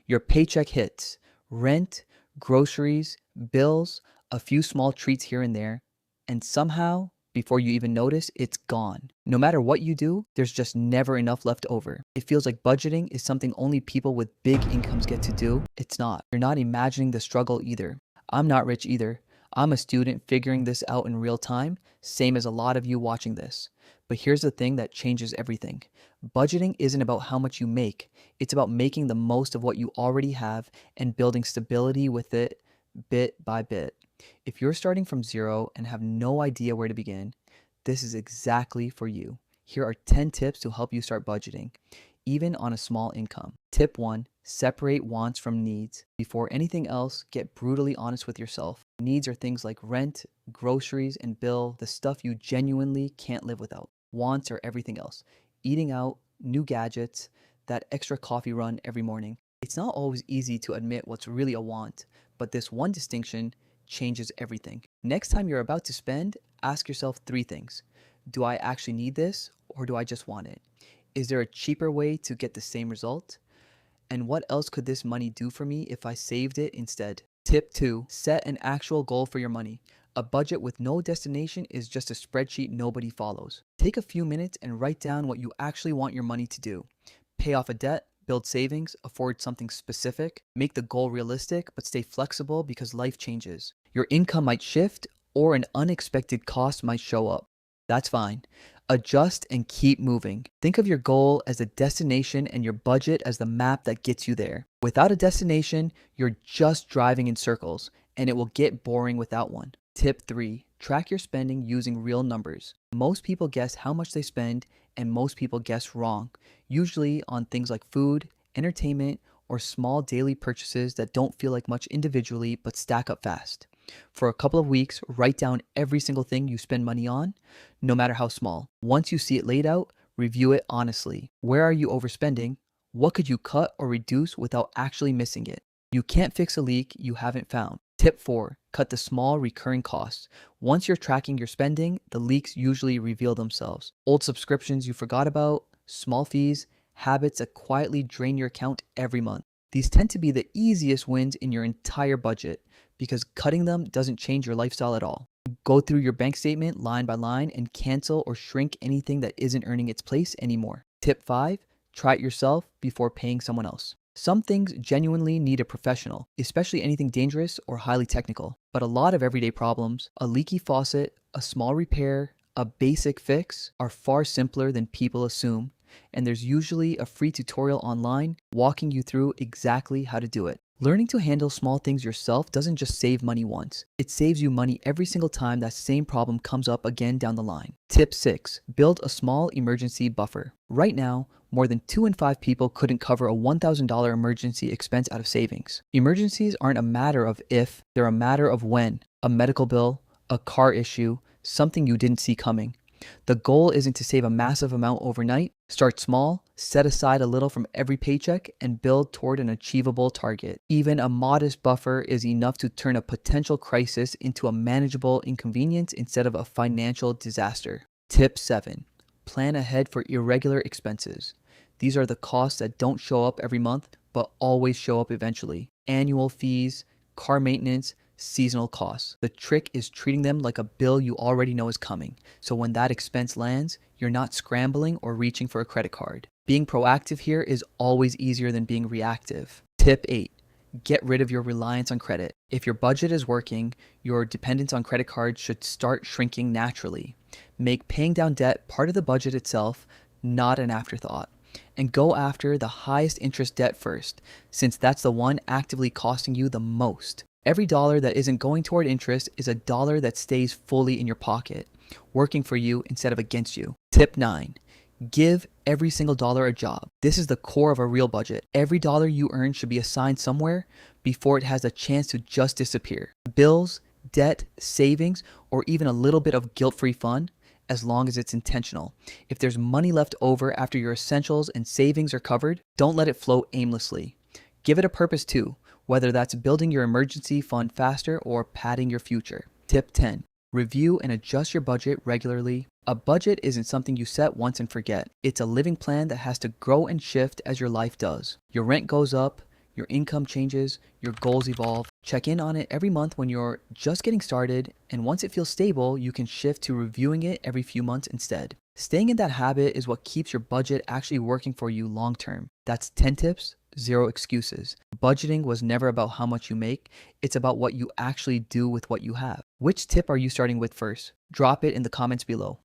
Your paycheck hits. Rent, groceries, bills, a few small treats here and there, and somehow, before you even notice, it's gone. No matter what you do, there's just never enough left over. It feels like budgeting is something only people with big incomes get to do. It's not. You're not imagining the struggle either. I'm not rich either. I'm a student figuring this out in real time, same as a lot of you watching this. But here's the thing that changes everything. Budgeting isn't about how much you make. It's about making the most of what you already have and building stability with it bit by bit. If you're starting from zero and have no idea where to begin, this is exactly for you. Here are 10 tips to help you start budgeting, even on a small income. Tip 1, separate wants from needs. Before anything else, get brutally honest with yourself. Needs are things like rent, groceries, and bill, the stuff you genuinely can't live without. Wants are everything else. Eating out, new gadgets, that extra coffee run every morning. It's not always easy to admit what's really a want, but this one distinction changes everything. Next time you're about to spend, ask yourself 3 things. Do I actually need this, or do I just want it? Is there a cheaper way to get the same result? And what else could this money do for me if I saved it instead? Tip 2, set an actual goal for your money. A budget with no destination is just a spreadsheet nobody follows. Take a few minutes and write down what you actually want your money to do. Pay off a debt, build savings, afford something specific, make the goal realistic, but stay flexible because life changes. Your income might shift or an unexpected cost might show up. That's fine. Adjust and keep moving. Think of your goal as a destination and your budget as the map that gets you there. Without a destination, you're just driving in circles, and it will get boring without one. Tip 3, track your spending using real numbers. Most people guess how much they spend, and most people guess wrong, usually on things like food, entertainment, or small daily purchases that don't feel like much individually but stack up fast. For a couple of weeks, write down every single thing you spend money on, no matter how small. Once you see it laid out, review it honestly. Where are you overspending? What could you cut or reduce without actually missing it? You can't fix a leak you haven't found. Tip 4, cut the small recurring costs. Once you're tracking your spending, the leaks usually reveal themselves. Old subscriptions you forgot about, small fees, habits that quietly drain your account every month. These tend to be the easiest wins in your entire budget because cutting them doesn't change your lifestyle at all. Go through your bank statement line by line and cancel or shrink anything that isn't earning its place anymore. Tip 5, try it yourself before paying someone else. Some things genuinely need a professional, especially anything dangerous or highly technical. But a lot of everyday problems, a leaky faucet, a small repair, a basic fix, are far simpler than people assume. And there's usually a free tutorial online walking you through exactly how to do it. Learning to handle small things yourself doesn't just save money once. It saves you money every single time that same problem comes up again down the line. Tip 6, build a small emergency buffer. Right now, more than 2 in 5 people couldn't cover a $1,000 emergency expense out of savings. Emergencies aren't a matter of if, they're a matter of when. A medical bill, a car issue, something you didn't see coming. The goal isn't to save a massive amount overnight. Start small, set aside a little from every paycheck, and build toward an achievable target. Even a modest buffer is enough to turn a potential crisis into a manageable inconvenience instead of a financial disaster. Tip 7, plan ahead for irregular expenses. These are the costs that don't show up every month, but always show up eventually. Annual fees, car maintenance, seasonal costs. The trick is treating them like a bill you already know is coming. So when that expense lands, you're not scrambling or reaching for a credit card. Being proactive here is always easier than being reactive. Tip 8, get rid of your reliance on credit. If your budget is working, your dependence on credit cards should start shrinking naturally. Make paying down debt part of the budget itself, not an afterthought. And go after the highest interest debt first, since that's the one actively costing you the most. Every dollar that isn't going toward interest is a dollar that stays fully in your pocket, working for you instead of against you. Tip 9, give every single dollar a job. This is the core of a real budget. Every dollar you earn should be assigned somewhere before it has a chance to just disappear. Bills, debt, savings, or even a little bit of guilt-free fun, as long as it's intentional. If there's money left over after your essentials and savings are covered, don't let it flow aimlessly. Give it a purpose too, whether that's building your emergency fund faster or padding your future. Tip 10, review and adjust your budget regularly. A budget isn't something you set once and forget. It's a living plan that has to grow and shift as your life does. Your rent goes up, your income changes, your goals evolve. Check in on it every month when you're just getting started, and once it feels stable, you can shift to reviewing it every few months instead. Staying in that habit is what keeps your budget actually working for you long term. That's 10 tips, 0 excuses. Budgeting was never about how much you make, it's about what you actually do with what you have. Which tip are you starting with first? Drop it in the comments below.